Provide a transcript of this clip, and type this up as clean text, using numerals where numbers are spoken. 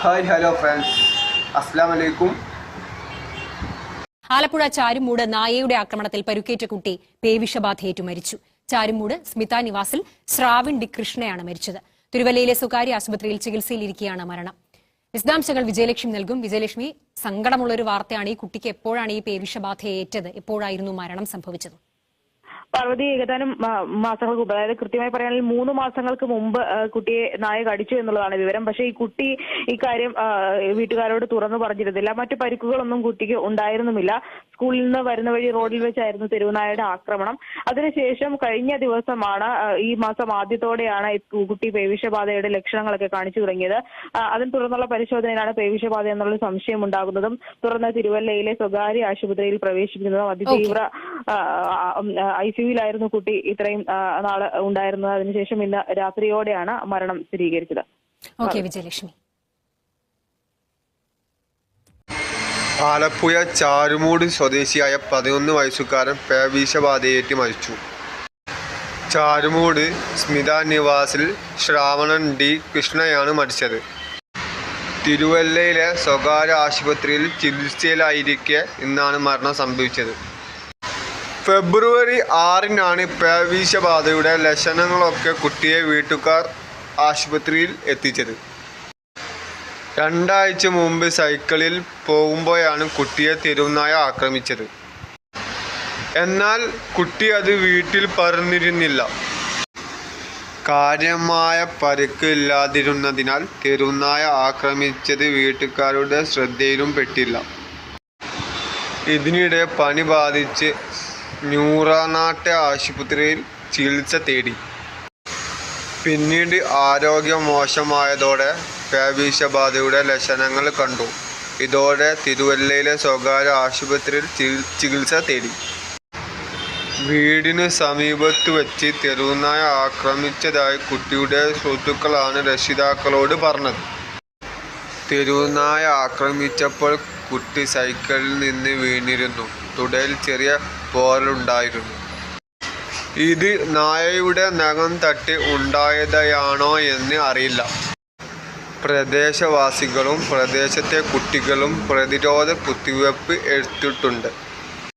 Hi hello friends, അസ്സലാമു അലൈക്കും. ആലപ്പുഴ ചാരുമൂട് നായയുടെ ആക്രമണത്തിൽ പരുക്കേറ്റ കുട്ടി പേവിഷബാധയേറ്റു മരിച്ചു. ചാരുമൂട് സ്മിത നിവാസിൽ ശ്രാവൺ ഡി കൃഷ്ണയാണ് മരിച്ചത്. തിരുവല്ലയിലെ സ്വകാര്യ ആശുപത്രിയിൽ ചികിത്സയിലിരിക്കെയാണ് മരണം. വിശദാംശങ്ങൾ വിജയലക്ഷ്മി നൽകും. വിജയലക്ഷ്മി, സങ്കടമുള്ളൊരു വാർത്തയാണ്. ഈ കുട്ടിക്ക് എപ്പോഴാണ് ഈ പേവിഷബാധയേറ്റത്? എപ്പോഴായിരുന്നു മരണം സംഭവിച്ചത്? പാർവതി, ഏതാനും മാസങ്ങൾക്ക് മുമ്പ്, അതായത് കൃത്യമായി പറയുകയാണെങ്കിൽ 3 മാസങ്ങൾക്ക് മുമ്പ് കുട്ടിയെ നായ കടിച്ചു എന്നുള്ളതാണ് വിവരം. പക്ഷേ ഈ കുട്ടി ഇക്കാര്യം വീട്ടുകാരോട് തുറന്നു പറഞ്ഞിരുന്നില്ല. മറ്റു പരിക്കുകളൊന്നും കുട്ടിക്ക് ഉണ്ടായിരുന്നുമില്ല. സ്കൂളിൽ നിന്ന് വരുന്ന വഴി റോഡിൽ വെച്ചായിരുന്നു തെരുവുനായയുടെ ആക്രമണം. അതിനുശേഷം കഴിഞ്ഞ ദിവസമാണ്, ഈ മാസം ആദ്യത്തോടെയാണ് കുട്ടി പേവിഷബാധയുടെ ലക്ഷണങ്ങളൊക്കെ കാണിച്ചു തുടങ്ങിയത്. അതിനെ തുടർന്നുള്ള പരിശോധനയിലാണ് പേവിഷബാധ എന്നുള്ള സംശയം ഉണ്ടാകുന്നതും തുടർന്ന് തിരുവല്ലയിലെ സ്വകാര്യ ആശുപത്രിയിൽ പ്രവേശിപ്പിക്കുന്നതും അതിതീവ്ര ഐസിയുവിലായിരുന്നു കുട്ടി ഇത്രയും നാള് ഉണ്ടായിരുന്നത്. അതിനുശേഷം ഇന്ന് രാത്രിയോടെയാണ് മരണം സ്ഥിരീകരിച്ചത്. വിജയലക്ഷ്മി. ആലപ്പുഴ ചാരുമൂട് സ്വദേശിയായ 11 വയസ്സുകാരൻ പേവിഷബാധയേറ്റ് മരിച്ചു. ചാരുമൂട് സ്മിത നിവാസിൽ ശ്രാവണൻ ഡി കൃഷ്ണയാണ് മരിച്ചത്. തിരുവല്ലയിലെ സ്വകാര്യ ആശുപത്രിയിൽ ചികിത്സയിലായിരിക്കെ ഇന്നാണ് മരണം സംഭവിച്ചത്. ഫെബ്രുവരി 6-നാണ് പേവിഷബാധയുടെ ലക്ഷണങ്ങളൊക്കെ കുട്ടിയെ വീട്ടുകാർ ആശുപത്രിയിൽ എത്തിച്ചത്. 2 ആഴ്ച മുമ്പ് സൈക്കിളിൽ പോകുമ്പോഴാണ് കുട്ടിയെ തെരുവുനായ ആക്രമിച്ചത്. എന്നാൽ കുട്ടി അത് വീട്ടിൽ പറഞ്ഞിരുന്നില്ല. കാര്യമായ പരിക്ക് ഇല്ലാതിരുന്നതിനാൽ തെരുവുനായ ആക്രമിച്ചത് വീട്ടുകാരുടെ ശ്രദ്ധയിലും പെട്ടില്ല. ഇതിനിടെ പനി ബാധിച്ച് ന്യൂറനാട്ടെ ആശുപത്രിയിൽ ചികിത്സ തേടി. പിന്നീട് ആരോഗ്യം മോശമായതോടെ പേവിഷബാധയുടെ ലക്ഷണങ്ങൾ കണ്ടു. ഇതോടെ തിരുവല്ലയിലെ സ്വകാര്യ ആശുപത്രിയിൽ ചികിത്സ തേടി. വീടിന് സമീപത്ത് വെച്ച് തെരുവുനായ ആക്രമിച്ചതായി കുട്ടിയുടെ സുഹൃത്തുക്കളാണ് രക്ഷിതാക്കളോട് പറഞ്ഞത്. തെരുവുനായ ആക്രമിച്ചപ്പോൾ കുട്ടി സൈക്കിളിൽ നിന്ന് വീണിരുന്നു. തുടയിൽ ചെറിയ പോറലുണ്ടായിരുന്നു. ഇത് നായയുടെ നഖം തട്ടി ഉണ്ടായതാണോ എന്ന് അറിയില്ല. പ്രദേശവാസികളും പ്രദേശത്തെ കുട്ടികളും പ്രതിരോധ കുത്തിവയ്പ് എടുത്തിട്ടുണ്ട്.